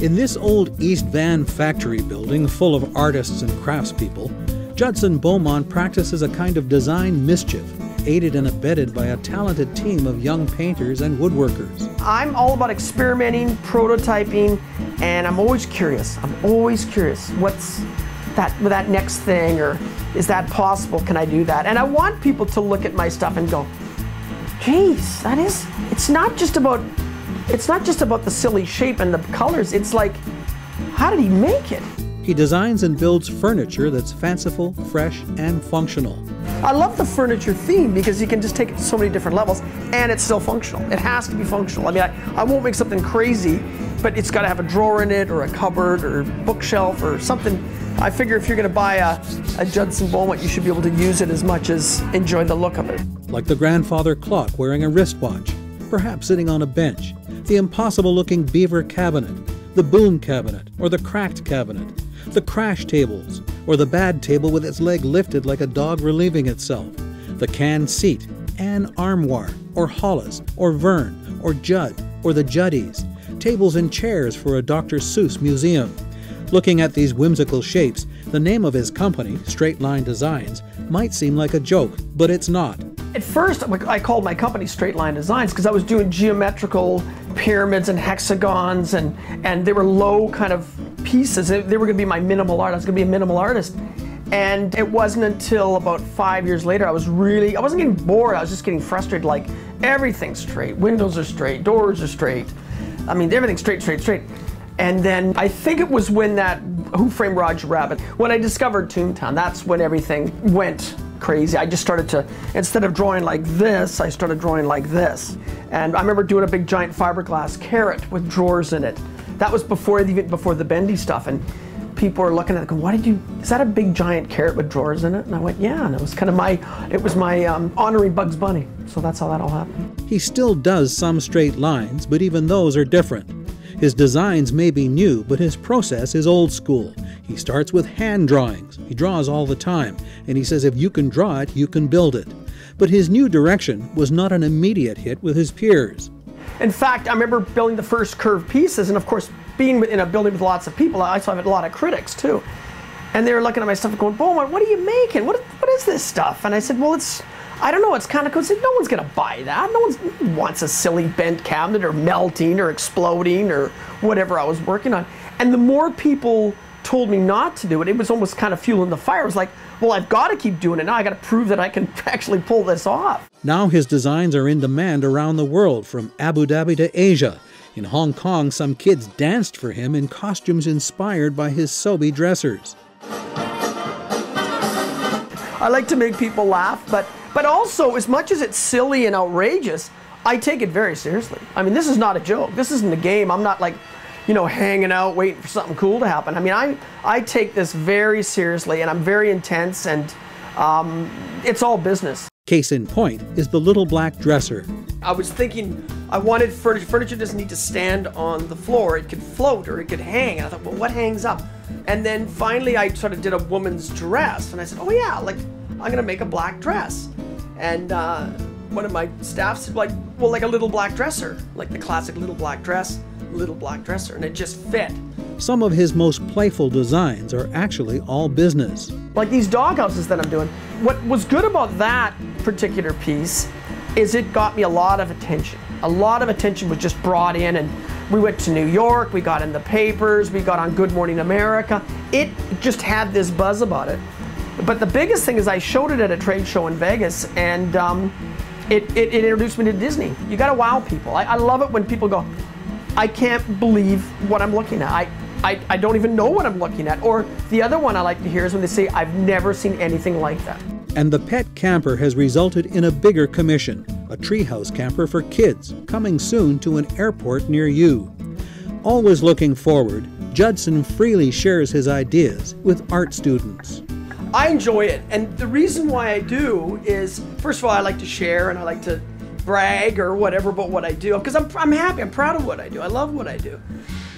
In this old East Van factory building full of artists and craftspeople, Judson Beaumont practices a kind of design mischief, aided and abetted by a talented team of young painters and woodworkers. I'm all about experimenting, prototyping, and I'm always curious. What's that next thing, or is that possible? Can I do that? And I want people to look at my stuff and go, geez, it's not just about the silly shape and the colors. It's like, how did he make it? He designs and builds furniture that's fanciful, fresh, and functional. I love the furniture theme because you can just take it to so many different levels, and it's still functional. It has to be functional. I mean, I won't make something crazy, but it's got to have a drawer in it, or a cupboard, or bookshelf, or something. I figure if you're going to buy a Judson Beaumont, you should be able to use it as much as enjoy the look of it. Like the grandfather clock wearing a wristwatch, perhaps sitting on a bench, the impossible-looking beaver cabinet, the boom cabinet, or the cracked cabinet, the crash tables, or the bad table with its leg lifted like a dog relieving itself, the can seat, Anne Armoire, or Hollis, or Verne, or Judd, or the Juddies, tables and chairs for a Dr. Seuss museum. Looking at these whimsical shapes, the name of his company, Straight Line Designs, might seem like a joke, but it's not. At first, I called my company Straight Line Designs because I was doing geometrical pyramids and hexagons, and they were low kind of pieces. They were going to be my minimal art. I was going to be a minimal artist. And it wasn't until about 5 years later I wasn't getting bored, I was just getting frustrated, like everything's straight, windows are straight, doors are straight. I mean, everything's straight. And then I think it was when that Who Framed Roger Rabbit, when I discovered Toontown, that's when everything went crazy. I just started to, instead of drawing like this, I started drawing like this. And I remember doing a big giant fiberglass carrot with drawers in it. That was before the bendy stuff, and people were looking at it going, is that a big giant carrot with drawers in it? And I went, yeah, and it was kind of my honoring Bugs Bunny. So that's how that all happened. He still does some straight lines, but even those are different. His designs may be new, but his process is old school. He starts with hand drawings. He draws all the time, and he says if you can draw it, you can build it. But his new direction was not an immediate hit with his peers. In fact, I remember building the first curved pieces, and of course, being in a building with lots of people, I saw a lot of critics too. And they were looking at my stuff and going, Beaumont, what are you making? What is this stuff? And I said, well, I don't know, it's kind of cool. I said, no one's going to buy that. No one wants a silly bent cabinet or melting or exploding or whatever I was working on. And the more people told me not to do it, it was almost kind of fueling the fire. It was like, well, I've got to keep doing it now. I got to prove that I can actually pull this off. Now his designs are in demand around the world, from Abu Dhabi to Asia. In Hong Kong, some kids danced for him in costumes inspired by his Sobe dressers. I like to make people laugh, but also, as much as it's silly and outrageous, I take it very seriously. I mean, this is not a joke. This isn't a game. I'm not like, hanging out waiting for something cool to happen. I mean, I take this very seriously, and I'm very intense, and it's all business. Case in point is the little black dresser. I was thinking I wanted furniture. Furniture doesn't need to stand on the floor. It could float or it could hang. And I thought, well, what hangs up? And then finally I sort of did a woman's dress, and I said, oh yeah, like I'm gonna make a black dress. And one of my staff said, like a little black dresser, like the classic little black dress, little black dresser, and it just fit. Some of his most playful designs are actually all business. Like these doghouses that I'm doing. What was good about that particular piece is it got me a lot of attention. A lot of attention was just brought in, and we went to New York, we got in the papers, we got on Good Morning America. It just had this buzz about it. But the biggest thing is I showed it at a trade show in Vegas, and it introduced me to Disney. You gotta wow people. I love it when people go, I can't believe what I'm looking at. I don't even know what I'm looking at. Or the other one I like to hear is when they say, I've never seen anything like that. And the pet camper has resulted in a bigger commission, a treehouse camper for kids, coming soon to an airport near you. Always looking forward, Judson freely shares his ideas with art students. I enjoy it, and the reason why I do is, first of all, I like to share and I like to brag or whatever about what I do, because I'm happy, I'm proud of what I do, I love what I do.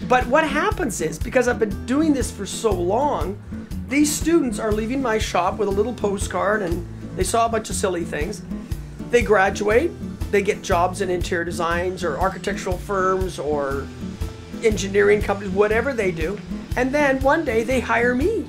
But what happens is, because I've been doing this for so long, these students are leaving my shop with a little postcard, and they saw a bunch of silly things. They graduate, they get jobs in interior designs or architectural firms or engineering companies, whatever they do. And then one day they hire me.